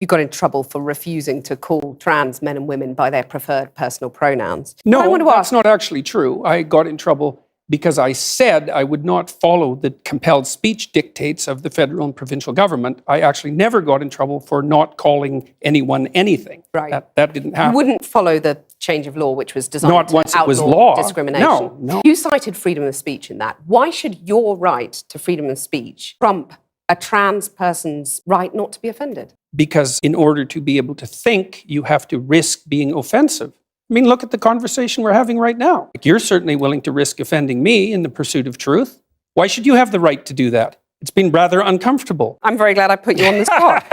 You got in trouble for refusing to call trans men and women by their preferred personal pronouns. No, that's not actually true. I got in trouble because I said I would not follow the compelled speech dictates of the federal and provincial government. I actually never got in trouble for not calling anyone anything. Right. That didn't happen. You wouldn't follow the change of law, which was designed Not to once it was outlaw law. discrimination. No. You cited freedom of speech in that. Why should your right to freedom of speech trump a trans person's right not to be offended? Because in order to be able to think, you have to risk being offensive. I mean, look at the conversation we're having right now. You're certainly willing to risk offending me in the pursuit of truth. Why should you have the right to do that? It's been rather uncomfortable. I'm very glad I put you on the spot.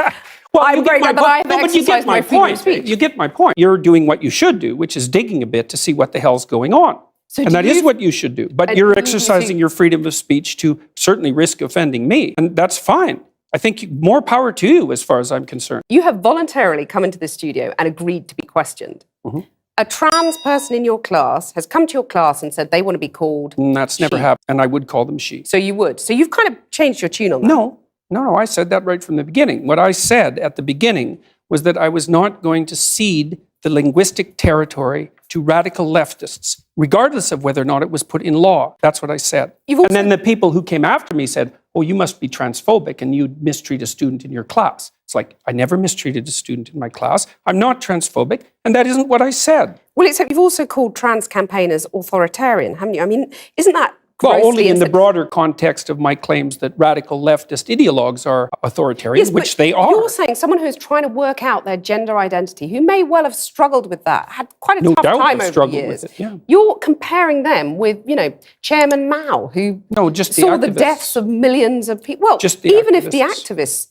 Well, I'm very glad that I have exercised my freedom of speech. You get my point. You're doing what you should do, which is digging a bit to see what the hell's going on. And that is what you should do. But you're exercising your freedom of speech to certainly risk offending me. And that's fine. I think more power to you as far as I'm concerned. You have voluntarily come into the studio and agreed to be questioned. Mm-hmm. A trans person in your class has come to your class and said they want to be called That's never she. happened. And I would call them she. So you would. So you've kind of changed your tune on that. No, I said that right from the beginning. What I said at the beginning was that I was not going to cede the linguistic territory to radical leftists, regardless of whether or not it was put in law. That's what I said. And then the people who came after me said, oh, you must be transphobic and you mistreat a student in your class. It's like, I never mistreated a student in my class. I'm not transphobic, and that isn't what I said. Well, except you've also called trans campaigners authoritarian, haven't you? I mean, isn't that Well, only in the broader context of my claims that radical leftist ideologues are authoritarian, Yes, which they are. You're saying someone who's trying to work out their gender identity, who may well have struggled with that, had quite a tough time over the years. With it, yeah. You're comparing them with, Chairman Mao, who No, just the saw the activists. deaths of millions of people. Well, Just the even if the activists. activists